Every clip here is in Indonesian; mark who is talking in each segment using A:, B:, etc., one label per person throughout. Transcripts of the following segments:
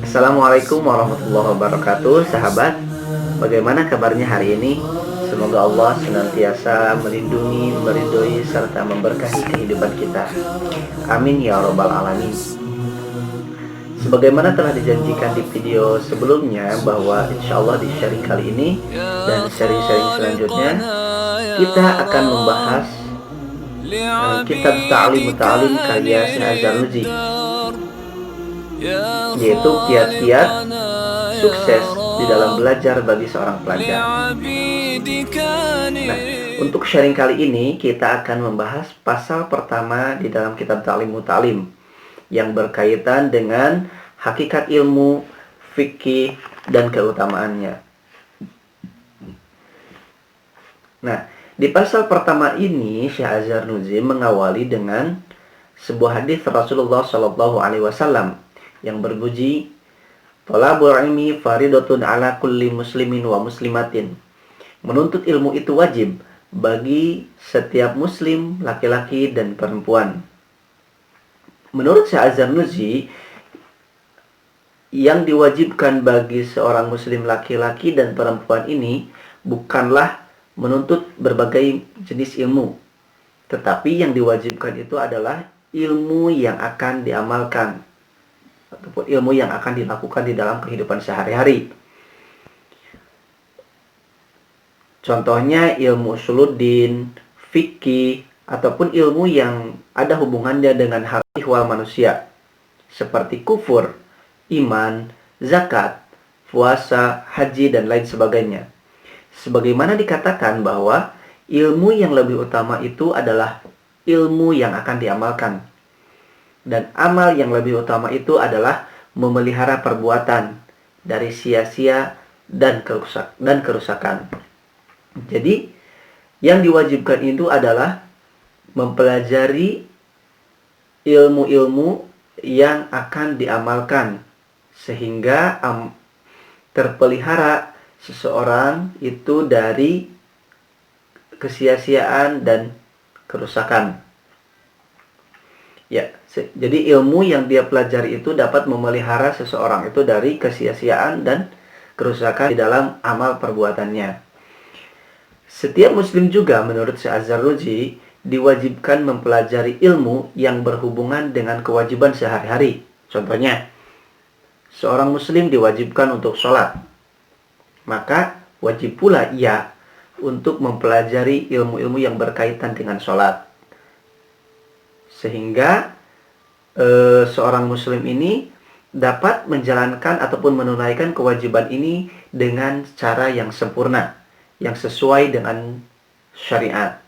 A: Assalamualaikum warahmatullahi wabarakatuh, sahabat. Bagaimana kabarnya hari ini? Semoga Allah senantiasa melindungi, meridhoi, serta memberkahi kehidupan kita. Amin ya robbal alamin. Sebagaimana telah dijanjikan di video sebelumnya, bahwa insya Allah di sharing kali ini dan sharing-sharing selanjutnya kita akan membahas kitab Ta'lim Ta'lim karya Syekh Azhar Nuji, yaitu kiat-kiat sukses di dalam belajar bagi seorang pelajar. Nah, untuk sharing kali ini kita akan membahas pasal pertama di dalam kitab Ta'lim Ta'lim yang berkaitan dengan hakikat ilmu, fikih, dan keutamaannya. Nah, di pasal pertama ini Syekh Azhar Nuji mengawali dengan sebuah hadis Rasulullah Shallallahu Alaihi Wasallam yang berbunyi, "Thalabul ilmi faridatun ala kulli muslimin wa muslimatin." Menuntut ilmu itu wajib bagi setiap muslim, laki-laki dan perempuan. Menurut Syekh Azhar Nuji, yang diwajibkan bagi seorang muslim laki-laki dan perempuan ini bukanlah menuntut berbagai jenis ilmu, tetapi yang diwajibkan itu adalah ilmu yang akan diamalkan ataupun ilmu yang akan dilakukan di dalam kehidupan sehari-hari. Contohnya ilmu usuluddin, fikih, ataupun ilmu yang ada hubungannya dengan hal ihwal manusia, seperti kufur, iman, zakat, puasa, haji, dan lain sebagainya. Sebagaimana dikatakan bahwa ilmu yang lebih utama itu adalah ilmu yang akan diamalkan. Dan amal yang lebih utama itu adalah memelihara perbuatan dari sia-sia dan kerusakan. Jadi, yang diwajibkan itu adalah mempelajari ilmu-ilmu yang akan diamalkan sehingga terpelihara seseorang itu dari kesia-siaan dan kerusakan. Ya, jadi ilmu yang dia pelajari itu dapat memelihara seseorang itu dari kesia-siaan dan kerusakan di dalam amal perbuatannya. Setiap muslim juga menurut Syekh Azhar Nuji diwajibkan mempelajari ilmu yang berhubungan dengan kewajiban sehari-hari. Contohnya, seorang muslim diwajibkan untuk sholat. Maka wajib pula ia untuk mempelajari ilmu-ilmu yang berkaitan dengan sholat. Sehingga seorang muslim ini dapat menjalankan ataupun menunaikan kewajiban ini dengan cara yang sempurna, yang sesuai dengan syariat.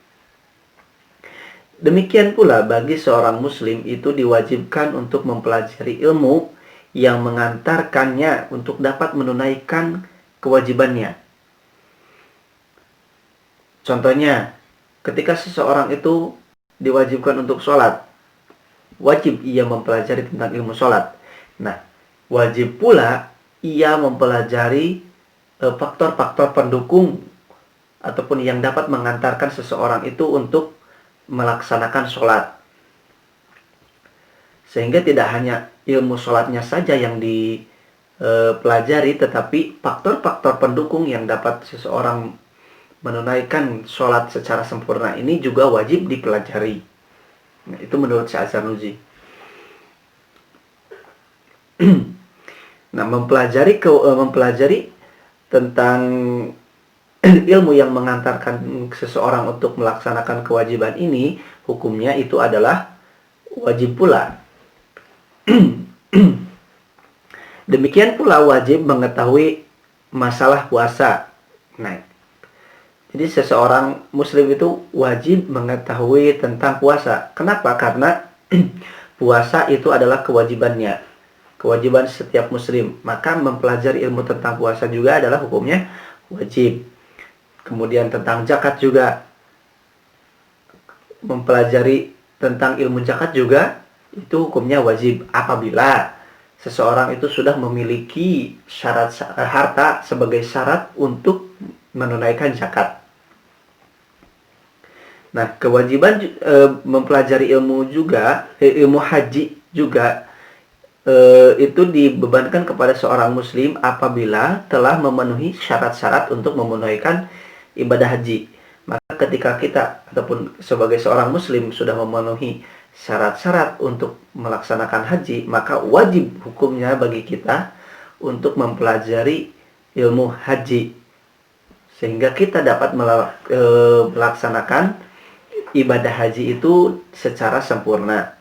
A: Demikian pula bagi seorang muslim itu diwajibkan untuk mempelajari ilmu yang mengantarkannya untuk dapat menunaikan kewajibannya. Contohnya, ketika seseorang itu diwajibkan untuk sholat, wajib ia mempelajari tentang ilmu sholat. Nah, wajib pula ia mempelajari faktor-faktor pendukung ataupun yang dapat mengantarkan seseorang itu untuk melaksanakan sholat. Sehingga tidak hanya ilmu sholatnya saja yang dipelajari, tetapi faktor-faktor pendukung yang dapat seseorang menunaikan sholat secara sempurna ini juga wajib dipelajari. Nah, itu menurut Syekh Azhar Nuji. Nah, mempelajari tentang ilmu yang mengantarkan seseorang untuk melaksanakan kewajiban ini, hukumnya itu adalah wajib pula. Demikian pula wajib mengetahui masalah puasa. Nah, jadi seseorang muslim itu wajib mengetahui tentang puasa. Kenapa? Karena puasa itu adalah kewajibannya, kewajiban setiap muslim. Maka mempelajari ilmu tentang puasa juga adalah hukumnya wajib. Kemudian tentang zakat juga, mempelajari tentang ilmu zakat juga itu hukumnya wajib apabila seseorang itu sudah memiliki syarat harta sebagai syarat untuk menunaikan zakat. Nah, kewajiban mempelajari ilmu juga, ilmu haji juga itu dibebankan kepada seorang muslim apabila telah memenuhi syarat-syarat untuk memenunaikan ibadah haji. Maka ketika kita ataupun sebagai seorang muslim sudah memenuhi syarat-syarat untuk melaksanakan haji, maka wajib hukumnya bagi kita untuk mempelajari ilmu haji sehingga kita dapat melaksanakan ibadah haji itu secara sempurna.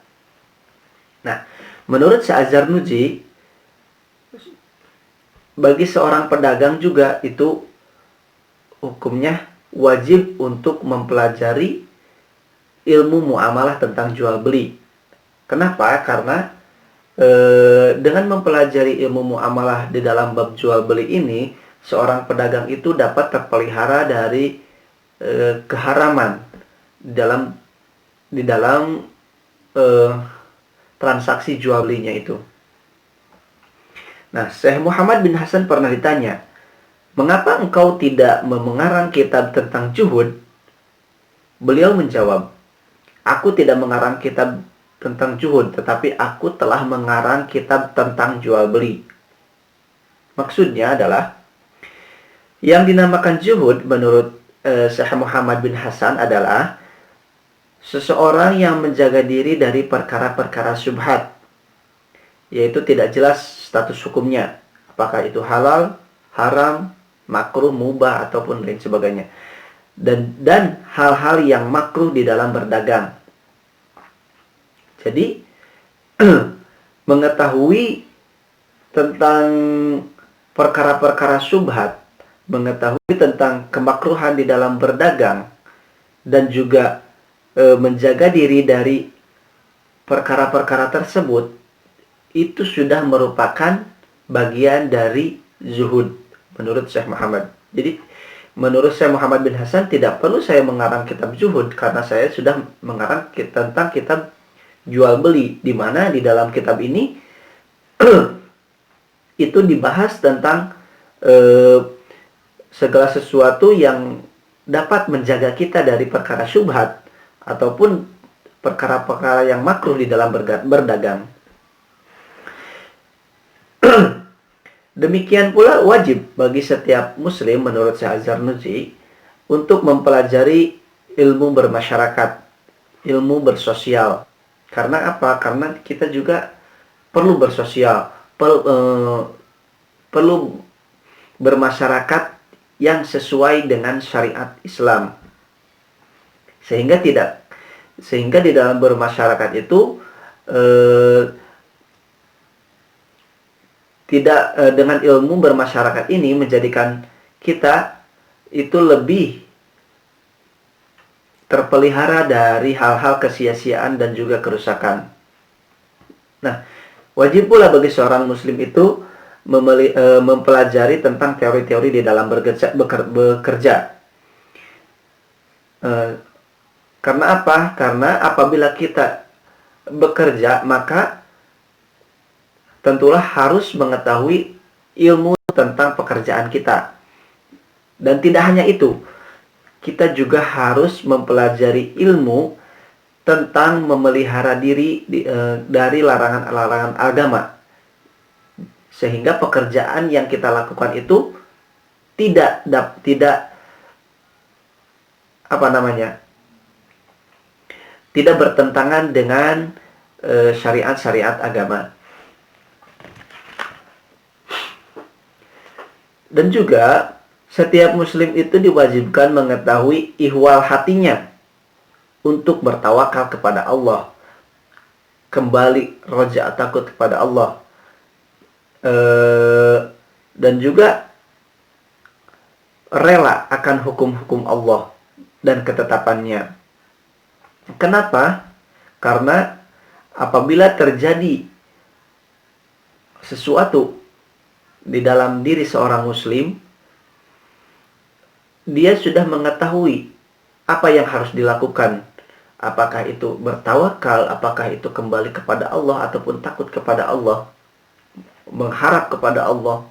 A: Nah, menurut Syekh Az-Zarnuji, bagi seorang pedagang juga itu hukumnya wajib untuk mempelajari ilmu muamalah tentang jual beli. Kenapa? Karena dengan mempelajari ilmu muamalah di dalam bab jual beli ini, seorang pedagang itu dapat terpelihara dari keharaman di dalam transaksi jual belinya itu. Nah, Syekh Muhammad bin Hasan pernah ditanya, "Mengapa engkau tidak mengarang kitab tentang juhud?" Beliau menjawab, "Aku tidak mengarang kitab tentang juhud, tetapi aku telah mengarang kitab tentang jual beli." Maksudnya adalah, yang dinamakan juhud menurut Syekh Muhammad bin Hasan adalah seseorang yang menjaga diri dari perkara-perkara syubhat, yaitu tidak jelas status hukumnya, apakah itu halal, haram, makruh, mubah, ataupun lain sebagainya, dan hal-hal yang makruh di dalam berdagang. Jadi mengetahui tentang perkara-perkara syubhat, mengetahui tentang kemakruhan di dalam berdagang, dan juga menjaga diri dari perkara-perkara tersebut, itu sudah merupakan bagian dari zuhud menurut Syekh Muhammad. Jadi menurut Syekh Muhammad bin Hasan tidak perlu saya mengarang kitab zuhud karena saya sudah mengarang tentang kitab jual beli, di mana di dalam kitab ini itu dibahas tentang segala sesuatu yang dapat menjaga kita dari perkara syubhat ataupun perkara-perkara yang makruh di dalam berdagang. Demikian pula wajib bagi setiap muslim menurut Syekh Az-Zarnuji untuk mempelajari ilmu bermasyarakat, ilmu bersosial. Karena apa? Karena kita juga perlu bersosial, perlu bermasyarakat yang sesuai dengan syariat Islam. Sehingga di dalam bermasyarakat itu dengan ilmu bermasyarakat ini menjadikan kita itu lebih terpelihara dari hal-hal kesia-siaan dan juga kerusakan. Nah, wajib pula bagi seorang muslim itu mempelajari tentang teori-teori di dalam bekerja. Karena apa? Karena apabila kita bekerja, maka tentulah harus mengetahui ilmu tentang pekerjaan kita. Dan tidak hanya itu, kita juga harus mempelajari ilmu tentang memelihara diri dari larangan-larangan agama, sehingga pekerjaan yang kita lakukan itu tidak bertentangan dengan syariat-syariat agama. Dan juga setiap muslim itu diwajibkan mengetahui ihwal hatinya untuk bertawakal kepada Allah, kembali roja takut kepada Allah, dan juga rela akan hukum-hukum Allah dan ketetapannya. Kenapa? Karena apabila terjadi sesuatu di dalam diri seorang muslim, dia sudah mengetahui apa yang harus dilakukan. Apakah itu bertawakal, apakah itu kembali kepada Allah, ataupun takut kepada Allah, mengharap kepada Allah.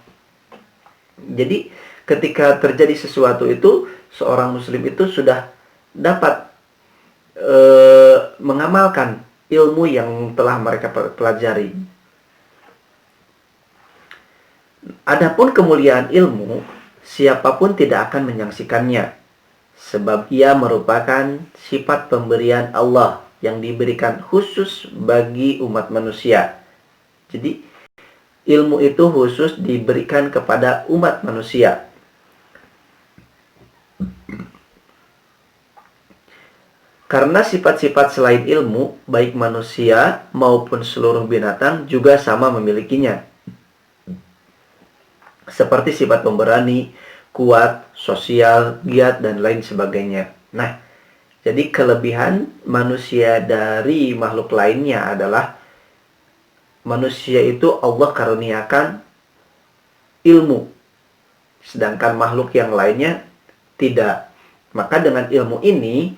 A: Jadi ketika terjadi sesuatu itu, seorang muslim itu sudah dapat mengamalkan ilmu yang telah mereka pelajari. Adapun kemuliaan ilmu, siapapun tidak akan menyaksikannya, sebab ia merupakan sifat pemberian Allah yang diberikan khusus bagi umat manusia. Jadi, ilmu itu khusus diberikan kepada umat manusia. Karena sifat-sifat selain ilmu, baik manusia maupun seluruh binatang juga sama memilikinya. Seperti sifat pemberani, kuat, sosial, giat, dan lain sebagainya. Nah, jadi kelebihan manusia dari makhluk lainnya adalah manusia itu Allah karuniakan ilmu, sedangkan makhluk yang lainnya tidak. Maka dengan ilmu ini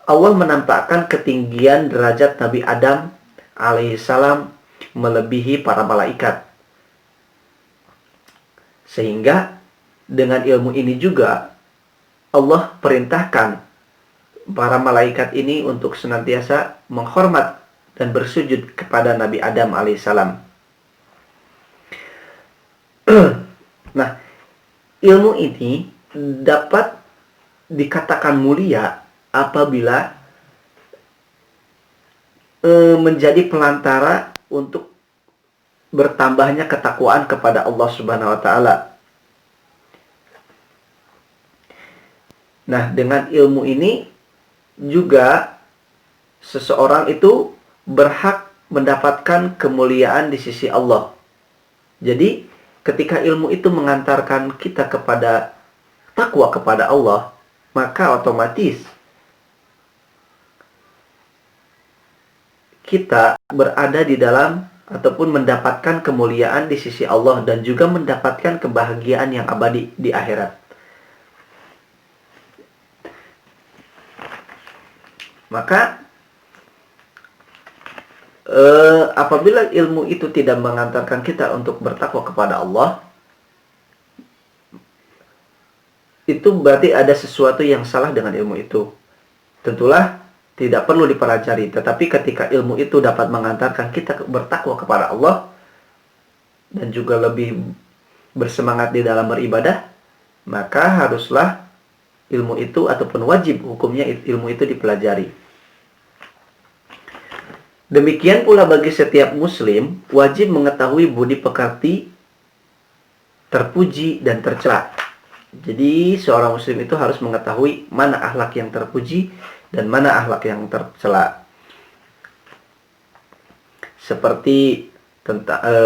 A: Allah menampakkan ketinggian derajat Nabi Adam alaihissalam melebihi para malaikat. Sehingga dengan ilmu ini juga Allah perintahkan para malaikat ini untuk senantiasa menghormat dan bersujud kepada Nabi Adam alaihissalam. Nah, ilmu ini dapat dikatakan mulia apabila menjadi pelantara untuk bertambahnya ketakwaan kepada Allah Subhanahu wa taala. Nah, dengan ilmu ini juga seseorang itu berhak mendapatkan kemuliaan di sisi Allah. Jadi, ketika ilmu itu mengantarkan kita kepada takwa kepada Allah, maka otomatis kita berada di dalam ataupun mendapatkan kemuliaan di sisi Allah dan juga mendapatkan kebahagiaan yang abadi di akhirat. Maka apabila ilmu itu tidak mengantarkan kita untuk bertakwa kepada Allah, itu berarti ada sesuatu yang salah dengan ilmu itu. Tentulah tidak perlu dipelajari, tetapi ketika ilmu itu dapat mengantarkan kita bertakwa kepada Allah dan juga lebih bersemangat di dalam beribadah, maka haruslah ilmu itu ataupun wajib hukumnya ilmu itu dipelajari. Demikian pula bagi setiap muslim wajib mengetahui budi pekerti, terpuji dan tercela. Jadi seorang muslim itu harus mengetahui mana akhlak yang terpuji dan mana akhlak yang tercela. Seperti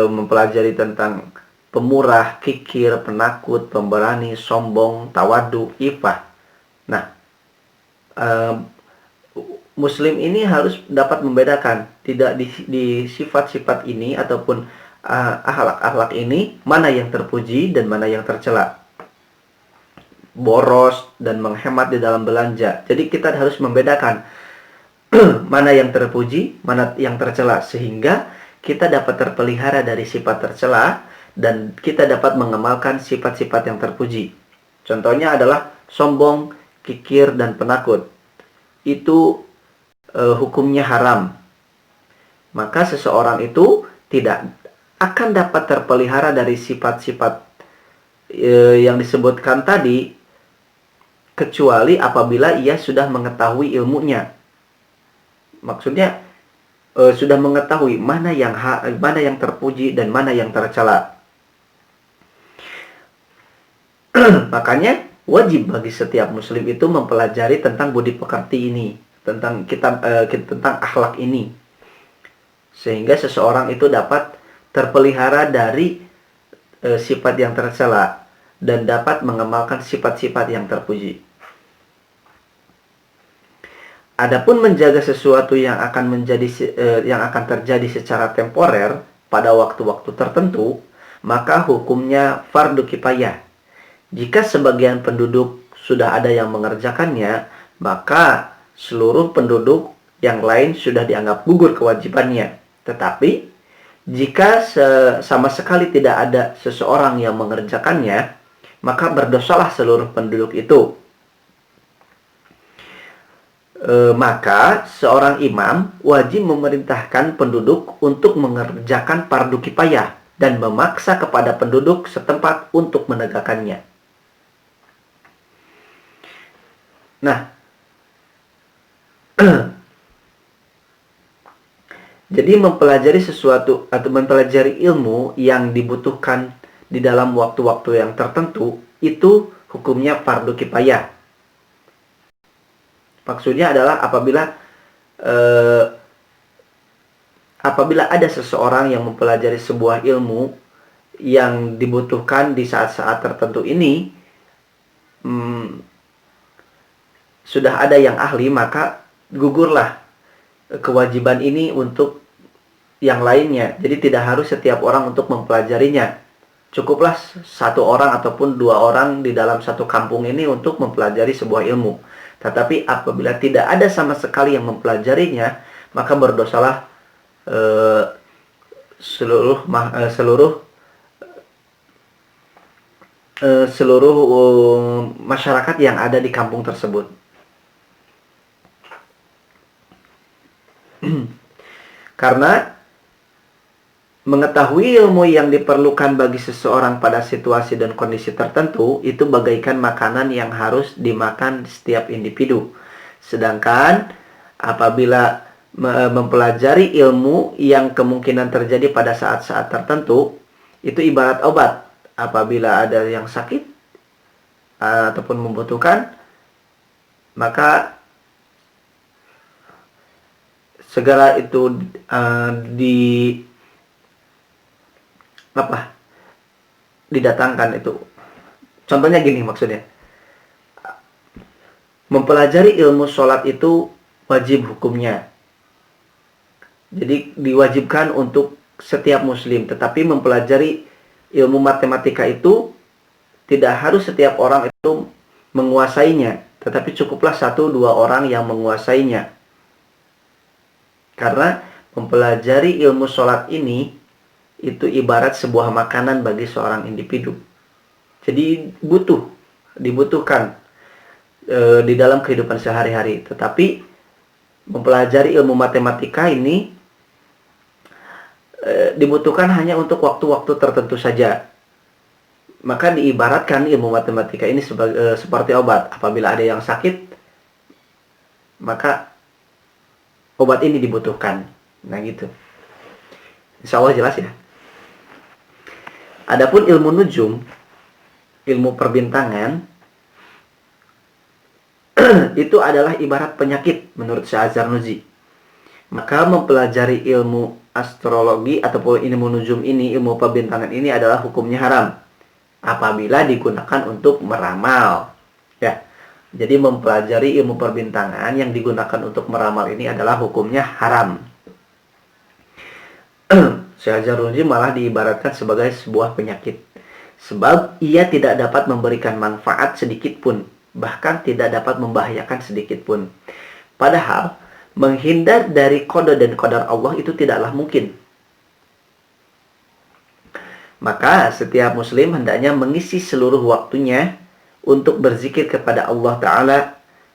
A: mempelajari tentang pemurah, kikir, penakut, pemberani, sombong, tawadu, ifah. Nah, muslim ini harus dapat membedakan tidak di sifat-sifat ini ataupun akhlak-akhlak ini mana yang terpuji dan mana yang tercela. Boros dan menghemat di dalam belanja. Jadi kita harus membedakan mana yang terpuji, mana yang tercela, sehingga kita dapat terpelihara dari sifat tercela dan kita dapat mengamalkan sifat-sifat yang terpuji. Contohnya adalah sombong, kikir, dan penakut. Itu hukumnya haram. Maka seseorang itu tidak akan dapat terpelihara dari sifat-sifat yang disebutkan tadi, kecuali apabila ia sudah mengetahui ilmunya. Maksudnya sudah mengetahui mana yang terpuji dan mana yang tercela. Makanya wajib bagi setiap muslim itu mempelajari tentang budi pekerti ini, tentang tentang akhlak ini, sehingga seseorang itu dapat terpelihara dari sifat yang tercela dan dapat mengamalkan sifat-sifat yang terpuji. Adapun menjaga sesuatu yang akan terjadi secara temporer pada waktu-waktu tertentu, maka hukumnya fardu kifayah. Jika sebagian penduduk sudah ada yang mengerjakannya, maka seluruh penduduk yang lain sudah dianggap gugur kewajibannya. Tetapi jika sama sekali tidak ada seseorang yang mengerjakannya, maka berdosalah seluruh penduduk itu. Maka seorang imam wajib memerintahkan penduduk untuk mengerjakan fardu kifayah dan memaksa kepada penduduk setempat untuk menegakkannya. Nah, jadi mempelajari sesuatu atau mempelajari ilmu yang dibutuhkan di dalam waktu-waktu yang tertentu itu hukumnya fardu kifayah. Maksudnya adalah apabila ada seseorang yang mempelajari sebuah ilmu yang dibutuhkan di saat-saat tertentu ini, sudah ada yang ahli, maka gugurlah kewajiban ini untuk yang lainnya. Jadi tidak harus setiap orang untuk mempelajarinya. Cukuplah satu orang ataupun dua orang di dalam satu kampung ini untuk mempelajari sebuah ilmu. Tetapi apabila tidak ada sama sekali yang mempelajarinya, maka berdosalah seluruh masyarakat yang ada di kampung tersebut. Karena mengetahui ilmu yang diperlukan bagi seseorang pada situasi dan kondisi tertentu itu bagaikan makanan yang harus dimakan setiap individu. Sedangkan apabila mempelajari ilmu yang kemungkinan terjadi pada saat-saat tertentu, itu ibarat obat. Apabila ada yang sakit ataupun membutuhkan, maka segera itu didatangkan itu. Contohnya gini maksudnya. Mempelajari ilmu sholat itu wajib hukumnya. Jadi diwajibkan untuk setiap muslim. Tetapi mempelajari ilmu matematika itu tidak harus setiap orang itu menguasainya. Tetapi cukuplah 1-2 orang yang menguasainya. Karena mempelajari ilmu sholat ini itu ibarat sebuah makanan bagi seorang individu. Jadi dibutuhkan di dalam kehidupan sehari-hari. Tetapi mempelajari ilmu matematika ini dibutuhkan hanya untuk waktu-waktu tertentu saja. Maka diibaratkan ilmu matematika ini seperti obat. Apabila ada yang sakit, maka obat ini dibutuhkan. Nah gitu. Insya Allah jelas ya. Adapun ilmu nujum, ilmu perbintangan, itu adalah ibarat penyakit menurut Syekh Az-Zarnuji. Maka mempelajari ilmu astrologi ataupun ilmu nujum ini, ilmu perbintangan ini adalah hukumnya haram apabila digunakan untuk meramal. Ya. Jadi mempelajari ilmu perbintangan yang digunakan untuk meramal ini adalah hukumnya haram. Syekh Az-Zarnuji malah diibaratkan sebagai sebuah penyakit. Sebab ia tidak dapat memberikan manfaat sedikit pun, bahkan tidak dapat membahayakan sedikit pun. Padahal menghindar dari qada dan qadar Allah itu tidaklah mungkin. Maka setiap muslim hendaknya mengisi seluruh waktunya untuk berzikir kepada Allah Ta'ala,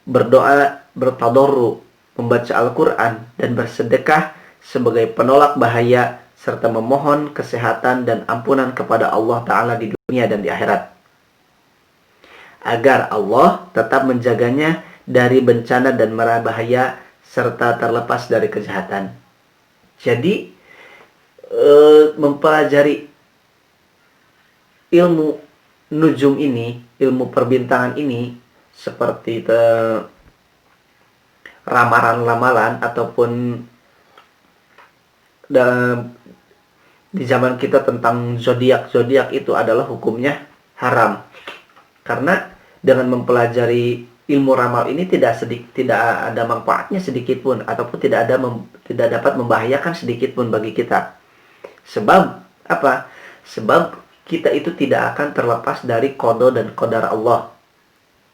A: berdoa, bertadarru, membaca Al-Quran, dan bersedekah sebagai penolak bahaya, serta memohon kesehatan dan ampunan kepada Allah Ta'ala di dunia dan di akhirat. Agar Allah tetap menjaganya dari bencana dan mara bahaya, serta terlepas dari kejahatan. Jadi, mempelajari ilmu nujum ini, ilmu perbintangan ini, seperti ramalan-ramalan ataupun di zaman kita tentang zodiak itu adalah hukumnya haram. Karena dengan mempelajari ilmu ramal ini tidak ada manfaatnya sedikit pun, ataupun tidak dapat membahayakan sedikit pun bagi kita. Sebab apa? Sebab kita itu tidak akan terlepas dari qada dan qadar Allah.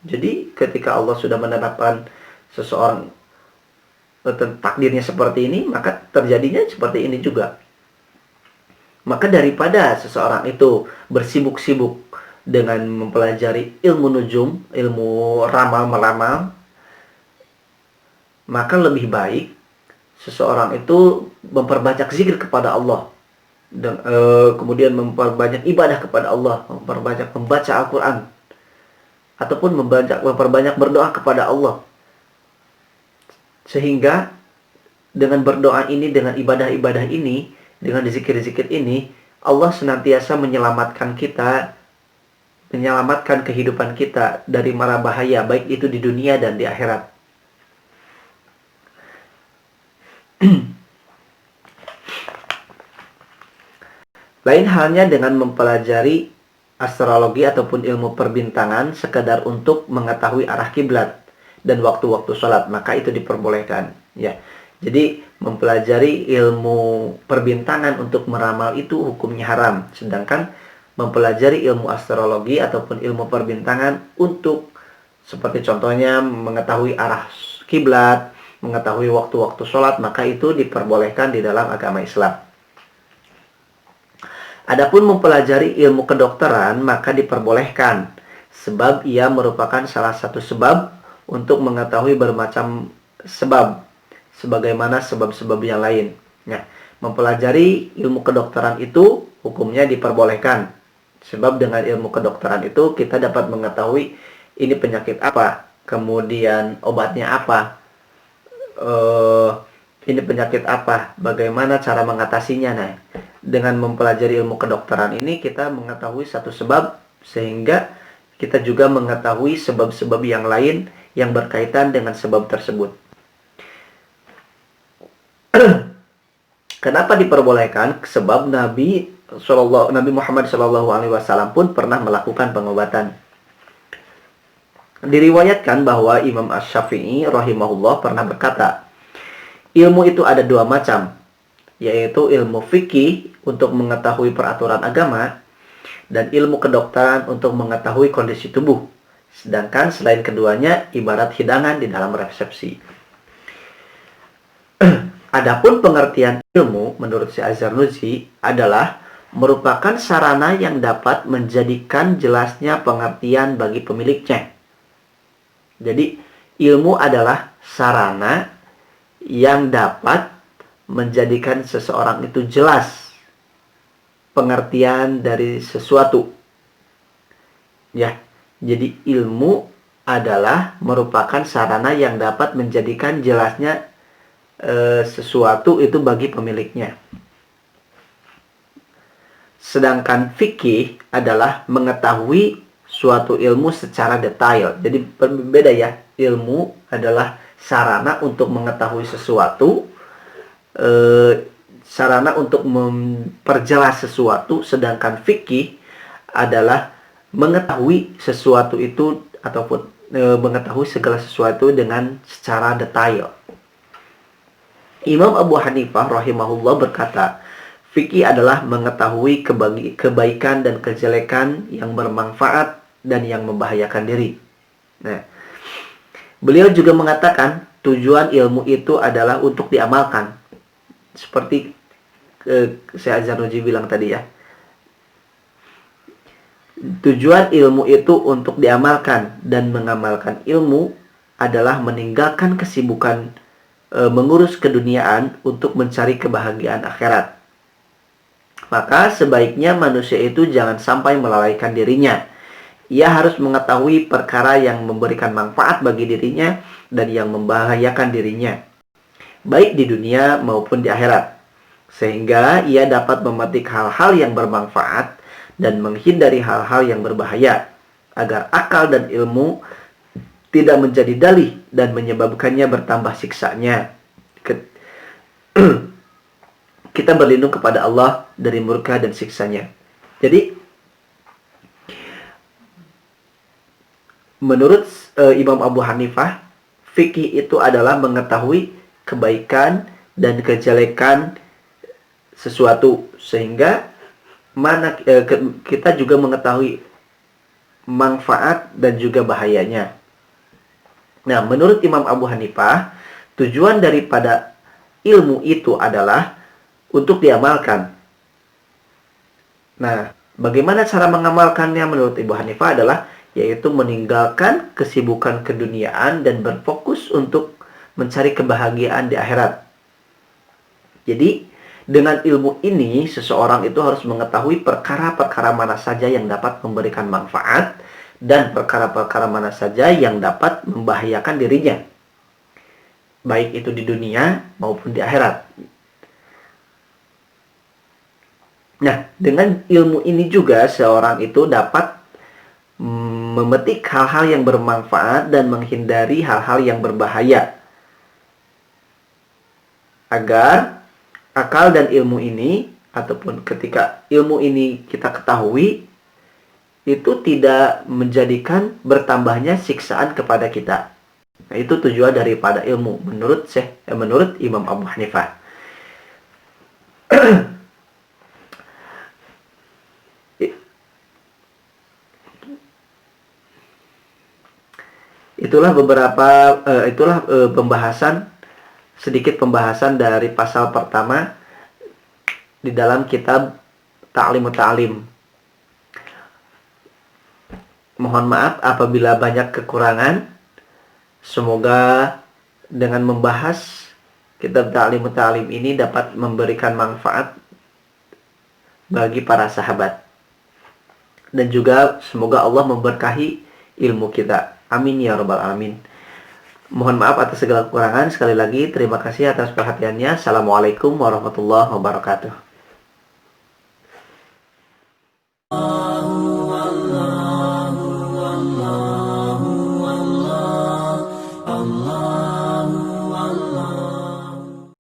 A: Jadi ketika Allah sudah menetapkan seseorang takdirnya seperti ini, maka terjadinya seperti ini juga. Maka daripada seseorang itu bersibuk-sibuk dengan mempelajari ilmu nujum, ilmu ramal-meramal, maka lebih baik seseorang itu memperbanyak zikir kepada Allah. dan kemudian memperbanyak ibadah kepada Allah, memperbanyak membaca Al-Quran, ataupun memperbanyak berdoa kepada Allah. Sehingga dengan berdoa ini, dengan ibadah-ibadah ini, dengan zikir-zikir ini, Allah senantiasa menyelamatkan kita, menyelamatkan kehidupan kita dari mara bahaya, baik itu di dunia dan di akhirat. Lain halnya dengan mempelajari astrologi ataupun ilmu perbintangan sekadar untuk mengetahui arah kiblat dan waktu-waktu sholat, maka itu diperbolehkan. Ya, jadi mempelajari ilmu perbintangan untuk meramal itu hukumnya haram, sedangkan mempelajari ilmu astrologi ataupun ilmu perbintangan untuk seperti contohnya mengetahui arah kiblat, mengetahui waktu-waktu sholat, maka itu diperbolehkan di dalam agama Islam. Adapun mempelajari ilmu kedokteran maka diperbolehkan, sebab ia merupakan salah satu sebab untuk mengetahui bermacam sebab, sebagaimana sebab-sebab yang lain. Nah, mempelajari ilmu kedokteran itu hukumnya diperbolehkan, sebab dengan ilmu kedokteran itu kita dapat mengetahui ini penyakit apa, kemudian obatnya apa, ini penyakit apa, bagaimana cara mengatasinya. Nah, dengan mempelajari ilmu kedokteran ini kita mengetahui satu sebab, sehingga kita juga mengetahui sebab-sebab yang lain yang berkaitan dengan sebab tersebut. Kenapa diperbolehkan? Sebab Nabi Muhammad SAW pun pernah melakukan pengobatan. Diriwayatkan bahwa Imam Asy-Syafi'i rahimahullah pernah berkata, ilmu itu ada dua macam, yaitu ilmu fikih untuk mengetahui peraturan agama dan ilmu kedokteran untuk mengetahui kondisi tubuh. Sedangkan selain keduanya ibarat hidangan di dalam resepsi. Adapun pengertian ilmu menurut Syekh Az-Zarnuji adalah merupakan sarana yang dapat menjadikan jelasnya pengertian bagi pemiliknya. Jadi ilmu adalah sarana yang dapat menjadikan seseorang itu jelas pengertian dari sesuatu. Ya, jadi ilmu adalah merupakan sarana yang dapat menjadikan jelasnya sesuatu itu bagi pemiliknya. Sedangkan fikih adalah mengetahui suatu ilmu secara detail. Jadi berbeda ya. Ilmu adalah sarana untuk mengetahui sesuatu, sarana untuk memperjelas sesuatu, sedangkan fikih adalah mengetahui sesuatu itu ataupun mengetahui segala sesuatu dengan secara detail. Imam Abu Hanifah rahimahullah berkata, fikih adalah mengetahui kebaikan dan kejelekan yang bermanfaat dan yang membahayakan diri. Nah, beliau juga mengatakan tujuan ilmu itu adalah untuk diamalkan. Seperti Syekh Az-Zarnuji bilang tadi ya. Tujuan ilmu itu untuk diamalkan, dan mengamalkan ilmu adalah meninggalkan kesibukan mengurus keduniaan untuk mencari kebahagiaan akhirat. Maka sebaiknya manusia itu jangan sampai melalaikan dirinya. Ia harus mengetahui perkara yang memberikan manfaat bagi dirinya dan yang membahayakan dirinya, baik di dunia maupun di akhirat, sehingga ia dapat memetik hal-hal yang bermanfaat dan menghindari hal-hal yang berbahaya, agar akal dan ilmu tidak menjadi dalih dan menyebabkannya bertambah siksanya. Kita berlindung kepada Allah dari murka dan siksanya. Jadi menurut Imam Abu Hanifah, fikih itu adalah mengetahui kebaikan dan kejelekan sesuatu, sehingga kita juga mengetahui manfaat dan juga bahayanya. Nah, menurut Imam Abu Hanifah, tujuan daripada ilmu itu adalah untuk diamalkan. Nah, bagaimana cara mengamalkannya menurut Ibu Hanifah adalah yaitu meninggalkan kesibukan keduniaan dan berfokus untuk mencari kebahagiaan di akhirat. Jadi, Dengan ilmu ini, seseorang itu harus mengetahui perkara-perkara mana saja yang dapat memberikan manfaat dan perkara-perkara mana saja yang dapat membahayakan dirinya, baik itu di dunia maupun di akhirat. Nah, dengan ilmu ini juga seorang itu dapat memetik hal-hal yang bermanfaat dan menghindari hal-hal yang berbahaya, agar akal dan ilmu ini, ataupun ketika ilmu ini kita ketahui, itu tidak menjadikan bertambahnya siksaan kepada kita. Nah, itu tujuan daripada ilmu menurut Imam Abu Hanifah. Itulah sedikit pembahasan dari pasal pertama di dalam kitab Ta'limut Ta'lim. Mohon maaf apabila banyak kekurangan. Semoga dengan membahas kitab Ta'limut Ta'lim ini dapat memberikan manfaat bagi para sahabat. Dan juga semoga Allah memberkahi ilmu kita. Amin ya rabbal alamin. Mohon maaf atas segala kekurangan. Sekali lagi terima kasih atas perhatiannya. Assalamualaikum warahmatullahi wabarakatuh.